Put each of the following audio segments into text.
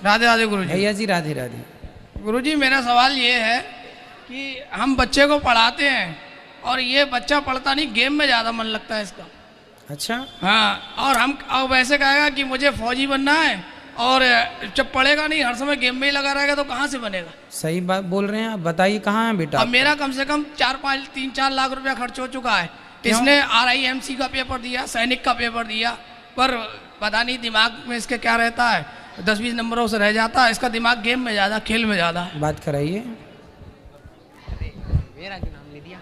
राधे राधे गुरुजी। भैया जी राधे राधे। गुरुजी मेरा सवाल ये है कि हम बच्चे को पढ़ाते हैं और ये बच्चा पढ़ता नहीं, गेम में ज़्यादा मन लगता है इसका। अच्छा। हाँ, और हम अब वैसे कहेगा कि मुझे फौजी बनना है और जब पढ़ेगा नहीं, हर समय गेम में ही लगा रहेगा, तो कहाँ से बनेगा? सही बात बोल रहे हैं आप। बताइए कहाँ है बेटा? अब मेरा कम से कम 3-4 लाख रुपया खर्च हो चुका है। इसने RIMC का पेपर दिया, सैनिक का पेपर दिया, पर पता नहीं दिमाग में इसके क्या रहता है, 10-20 नंबरों से रह जाता है। इसका दिमाग गेम में ज़्यादा, खेल में ज़्यादा। बात कराइए। मेरा क्यों नाम ले दिया?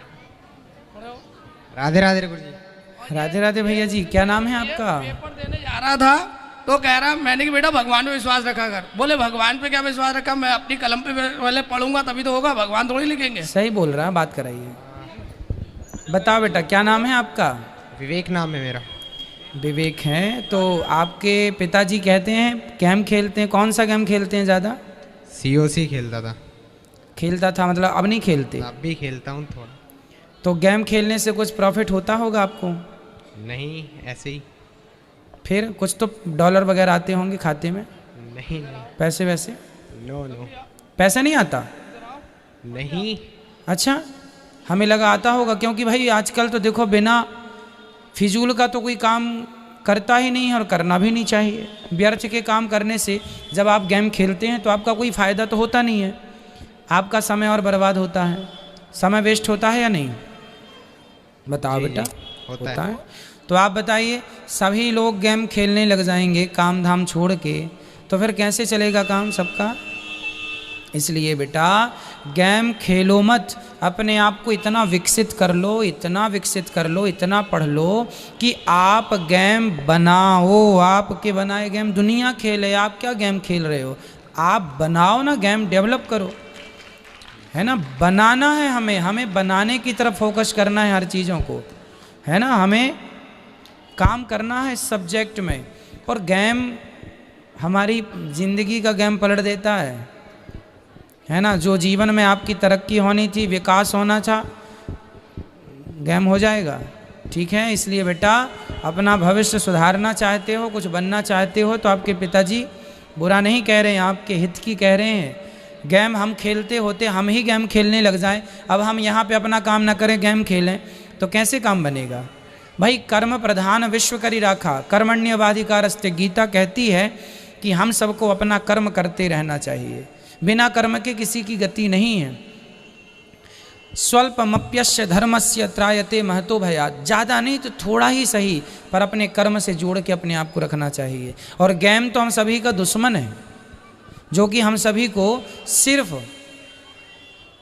राधे राधे गुरुजी। राधे राधे भैया जी, क्या नाम है आपका? पेपर देने जा रहा था तो कह रहा, मैंने कि बेटा भगवान पे विश्वास रखा कर। बोले भगवान पे क्या विश्वास रखा, मैं अपनी कलम पे पहले पढ़ूंगा तभी तो होगा, भगवान थोड़ी लिखेंगे। सही बोल रहा है, बात कराइए। बताओ बेटा क्या नाम है आपका? विवेक नाम है मेरा। विवेक है। तो आपके पिताजी कहते हैं गेम खेलते हैं, कौन सा गेम खेलते हैं ज़्यादा? COC खेलता था। खेलता था मतलब अब नहीं खेलते? अब भी खेलता हूँ थोड़ा। तो गेम खेलने से कुछ प्रॉफिट होता होगा आपको? नहीं, ऐसे ही। फिर कुछ तो डॉलर वगैरह आते होंगे खाते में? नहीं। पैसे वैसे? No no. पैसा नहीं आता? नहीं। अच्छा, हमें लगा आता होगा, क्योंकि भाई आजकल तो देखो बिना फिजूल का तो कोई काम करता ही नहीं है और करना भी नहीं चाहिए। व्यर्थ के काम करने से जब आप गेम खेलते हैं तो आपका कोई फ़ायदा तो होता नहीं है, आपका समय और बर्बाद होता है। समय वेस्ट होता है या नहीं? बताओ बेटा। होता है। तो आप बताइए, सभी लोग गेम खेलने लग जाएंगे काम धाम छोड़ के, तो फिर कैसे चलेगा काम सबका? इसलिए बेटा गेम खेलो मत, अपने आप को इतना विकसित कर लो, इतना विकसित कर लो, इतना पढ़ लो कि आप गेम बनाओ। आपके बनाए गेम दुनिया खेले, आप क्या गेम खेल रहे हो? आप बनाओ ना, गेम डेवलप करो, है ना। बनाना है हमें बनाने की तरफ फोकस करना है हर चीज़ों को, है ना। हमें काम करना है इस सब्जेक्ट में। और गेम हमारी ज़िंदगी का गेम पलट देता है ना। जो जीवन में आपकी तरक्की होनी थी, विकास होना था, गेम हो जाएगा। ठीक है, इसलिए बेटा अपना भविष्य सुधारना चाहते हो, कुछ बनना चाहते हो, तो आपके पिताजी बुरा नहीं कह रहे हैं, आपके हित की कह रहे हैं। गेम हम खेलते होते हम ही गेम खेलने लग जाएं, अब हम यहाँ पे अपना काम ना करें, गेम खेलें, तो कैसे काम बनेगा? भाई कर्म प्रधान विश्व करी राखा, कर्मण्यवाधिकारस्ते। गीता कहती है कि हम सबको अपना कर्म करते रहना चाहिए, बिना कर्म के किसी की गति नहीं है। स्वल्पमप्यस्य धर्मस्य त्रायते महतो भयात्। ज़्यादा नहीं तो थोड़ा ही सही, पर अपने कर्म से जोड़ के अपने आप को रखना चाहिए। और गेम तो हम सभी का दुश्मन है, जो कि हम सभी को सिर्फ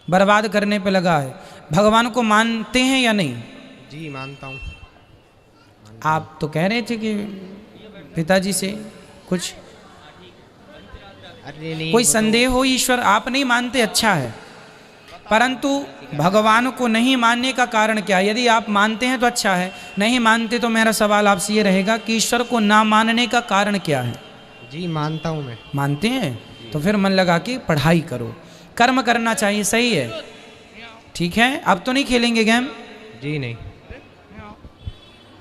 बर्बाद करने पे लगा है। भगवान को मानते हैं या नहीं? जी मानता हूँ। आप तो कह रहे थे कि पिताजी से कुछ अरे नहीं, कोई संदेह हो ईश्वर, आप नहीं मानते, अच्छा है, परंतु भगवान को नहीं मानने का कारण क्या? यदि आप मानते हैं तो अच्छा है, नहीं मानते तो मेरा सवाल आपसे ये रहेगा कि ईश्वर को ना मानने का कारण क्या है? जी मानता हूँ मैं। मानते हैं तो फिर मन लगा के पढ़ाई करो, कर्म करना चाहिए, सही है। ठीक है, अब तो नहीं खेलेंगे गेम? जी नहीं।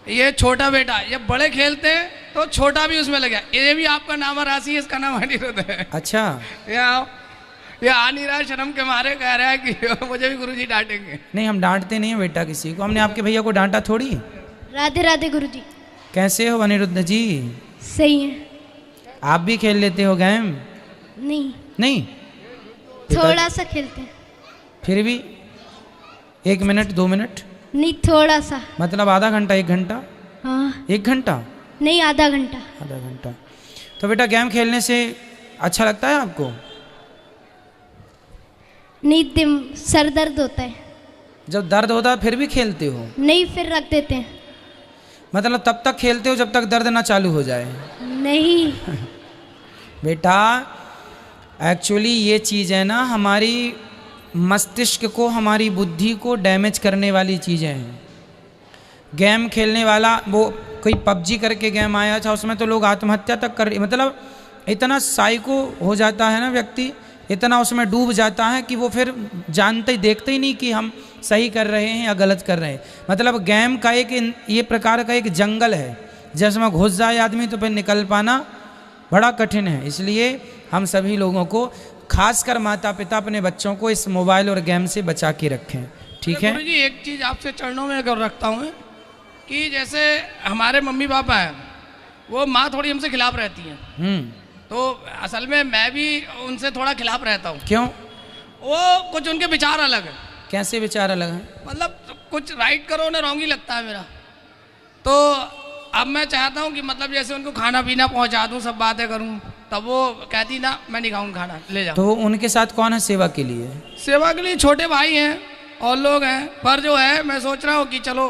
ये छोटा बेटा, ये बड़े खेलते हैं तो छोटा भी उसमें लग गया। ये भी आपका नाम राशि है, इसका नाम अनिरुद्ध है। अच्छा, ये आ नहीं रहा, शर्म के मारे कह रहा है कि मुझे भी गुरुजी डांटेंगे। नहीं हम डांटते नहीं हैं बेटा किसी को, हमने आपके भैया को डांटा थोड़ी। राधे राधे गुरुजी। कैसे हो अनिरुद्ध जी? सही है। आप भी खेल लेते हो गेम? नहीं, नहीं, थोड़ा सा खेलते हैं। फिर भी 1 मिनट 2 मिनट? नहीं, थोड़ा सा। मतलब आधा घंटा 1 घंटा? हाँ। 1 घंटा? नहीं, आधा घंटा। आधा घंटा। तो बेटा गेम खेलने से अच्छा लगता है आपको? नहीं, सर दर्द होता है। जब दर्द होता है फिर भी खेलते हो? नहीं, फिर रख देते हैं। मतलब तब तक खेलते हो जब तक दर्द ना चालू हो जाए? नहीं। बेटा एक्चुअली ये चीज़ है ना, हमारी मस्तिष्क को, हमारी बुद्धि को डैमेज करने वाली चीज़ें हैं। गेम खेलने वाला, वो कोई PUBG करके गेम आया था, उसमें तो लोग आत्महत्या तक कर, मतलब इतना साइको हो जाता है ना व्यक्ति, इतना उसमें डूब जाता है कि वो फिर जानते ही देखते ही नहीं कि हम सही कर रहे हैं या गलत कर रहे हैं। मतलब गेम का एक ये प्रकार का एक जंगल है, जिसमें घुस जाए आदमी तो फिर निकल पाना बड़ा कठिन है। इसलिए हम सभी लोगों को, खासकर माता पिता, अपने बच्चों को इस मोबाइल और गेम से बचा के रखें। ठीक है गुरुजी, एक चीज़ आपसे चरणों में कर रखता हूँ कि जैसे हमारे मम्मी पापा हैं, वो माँ थोड़ी हमसे खिलाफ रहती हैं, तो असल में मैं भी उनसे थोड़ा खिलाफ रहता हूँ। क्यों? वो कुछ उनके विचार अलग है। कैसे विचार अलग है? मतलब कुछ राइट करो उन्हें रॉन्ग ही लगता है मेरा। तो अब मैं चाहता हूँ कि मतलब जैसे उनको खाना पीना पहुँचा दूँ, सब बातें करूँ, तब वो कहती ना मैं नहीं खाऊँ खाना, ले जाओ। तो उनके साथ कौन है सेवा के लिए? सेवा के लिए छोटे भाई हैं और लोग हैं, पर जो है मैं सोच रहा हूँ कि चलो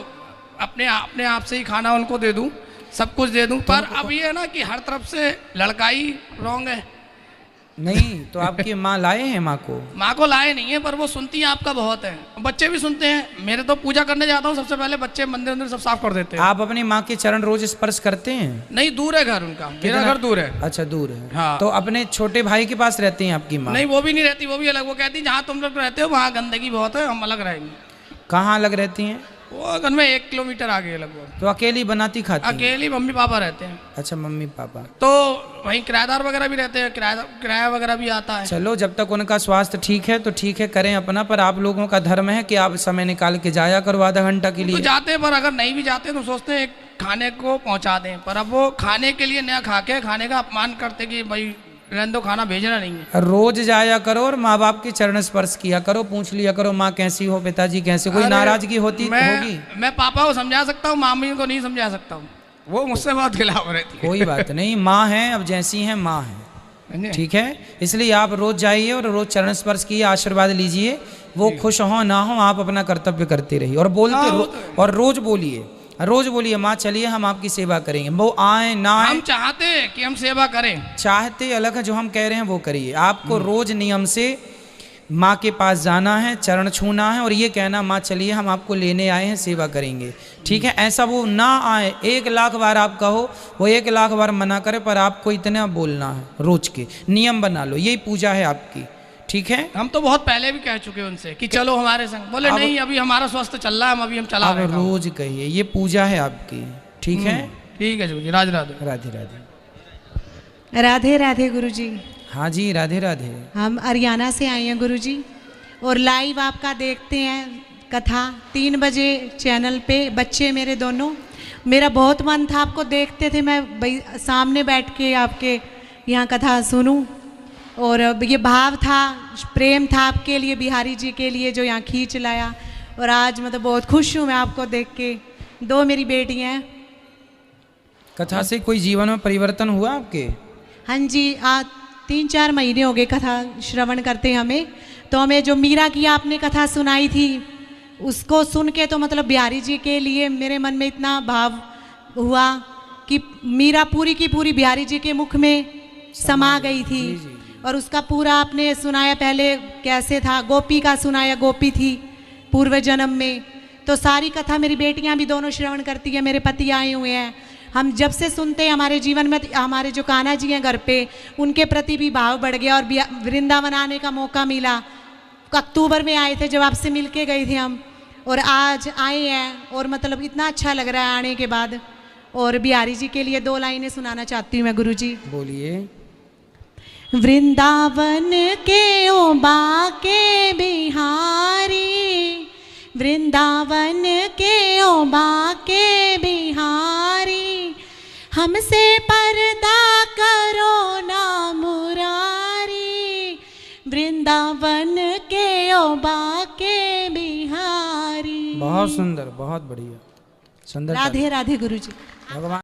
अपने आप से ही खाना उनको दे दूँ, सब कुछ दे दूँ। पर अब ये है ना कि हर तरफ से लड़काई रॉन्ग है। नहीं तो आपकी माँ लाए हैं माँ को? माँ को लाए नहीं है, पर वो सुनती है आपका बहुत है, बच्चे भी सुनते हैं। मेरे तो पूजा करने जाता हूँ, सबसे पहले बच्चे मंदिर अंदर सब साफ कर देते हैं। आप अपनी माँ के चरण रोज स्पर्श करते हैं? नहीं, दूर है घर उनका, मेरा घर दूर है। अच्छा, दूर है। हाँ। तो अपने छोटे भाई के पास रहती हैं आपकी माँ? नहीं, वो भी नहीं रहती, वो भी अलग। वो कहती जहाँ तुम लोग रहते हो वहाँ गंदगी बहुत है, हम अलग रहेंगे। कहाँ अलग रहती हैं? वो घर में 1 किलोमीटर आगे लगभग। तो अकेली बनाती खाती हैं? अकेली मम्मी पापा रहते हैं। अच्छा, मम्मी पापा। तो वहीं किराएदार वगैरह भी रहते हैं, किराया वगैरह भी आता है। चलो, जब तक उनका स्वास्थ्य ठीक है तो ठीक है, करें अपना। पर आप लोगों का धर्म है कि आप समय निकाल के जाया करो आधा घंटा के तो लिए। जाते हैं, पर अगर नहीं भी जाते तो सोचते हैं खाने को पहुंचा दें, पर अब वो खाने के लिए नया खा के खाने का अपमान करते कि भाई रहने दो, खाना भेजना नहीं है। रोज जाया करो और माँ बाप के चरण स्पर्श किया करो, पूछ लिया करो माँ कैसी हो, पिताजी कैसे। कोई अरे, नाराजगी होती होगी? मैं पापा को समझा सकता हूँ, मामी को नहीं समझा सकता हूँ, वो मुझसे बहुत खिलाफ रहती है। कोई बात नहीं, माँ है, अब जैसी है माँ है, ठीक है। इसलिए आप रोज जाइए और रोज चरण स्पर्श किए, आशीर्वाद लीजिए। वो खुश हो ना हो, आप अपना कर्तव्य करते रहिए और बोलते और रोज बोलिए, रोज बोलिए माँ चलिए हम आपकी सेवा करेंगे। वो आए ना आए, हम चाहते हैं कि हम सेवा करें। चाहते अलग है, जो हम कह रहे हैं वो करिए। आपको रोज नियम से माँ के पास जाना है, चरण छूना है और ये कहना माँ चलिए हम आपको लेने आए हैं, सेवा करेंगे, ठीक है। ऐसा वो ना आए, 1 लाख बार आप कहो, वो 1 लाख बार मना करे, पर आपको इतना बोलना है। रोज के नियम बना लो, यही पूजा है आपकी, ठीक है। हम तो बहुत पहले भी कह चुके हैं उनसे कि चलो हमारे संग, बोले नहीं अभी हमारा स्वस्थ चल रहा है, हम चला रहे हैं। रोज कहिए, ये पूजा है आपकी, ठीक है। ठीक है जी, राधे राधे। राधे राधे। राधे राधे गुरुजी। हाँ जी, राधे राधे। हम हरियाणा से आए हैं गुरुजी और लाइव आपका देखते हैं कथा 3 बजे चैनल पे, बच्चे मेरे दोनों। मेरा बहुत मन था, आपको देखते थे, मैं भाई सामने बैठ के आपके यहाँ कथा सुनूं, और ये भाव था, प्रेम था आपके लिए, बिहारी जी के लिए, जो यहाँ खींच लाया। और आज मतलब बहुत खुश हूँ मैं आपको देख के। 2 मेरी बेटियाँ हैं। कथा से कोई जीवन में परिवर्तन हुआ आपके? हाँ जी, 3-4 महीने हो गए कथा श्रवण करते हमें। तो हमें जो मीरा की आपने कथा सुनाई थी, उसको सुन के तो मतलब बिहारी जी के लिए मेरे मन में इतना भाव हुआ कि मीरा पूरी की पूरी बिहारी जी के मुख में समा गई थी। और उसका पूरा आपने सुनाया, पहले कैसे था, गोपी का सुनाया, गोपी थी पूर्व जन्म में। तो सारी कथा मेरी बेटियां भी दोनों श्रवण करती है, मेरे पति आए हुए हैं। हम जब से सुनते हैं हमारे जीवन में, हमारे जो कान्हा जी हैं घर पे, उनके प्रति भी भाव बढ़ गया। और वृंदावन आने का मौका मिला, अक्टूबर में आए थे जब आपसे मिल के गए थे हम, और आज आए हैं और मतलब इतना अच्छा लग रहा है आने के बाद। और बिहारी जी के लिए 2 लाइनें सुनाना चाहती हूँ मैं गुरुजी। बोलिए। वृंदावन के ओ बाके बिहारी, वृंदावन के ओ बाके बिहारी, हमसे पर्दा करो ना मुरारी, वृंदावन के ओ बाके बिहारी। बहुत सुंदर, बहुत बढ़िया, सुंदर। राधे राधे गुरुजी। भगवान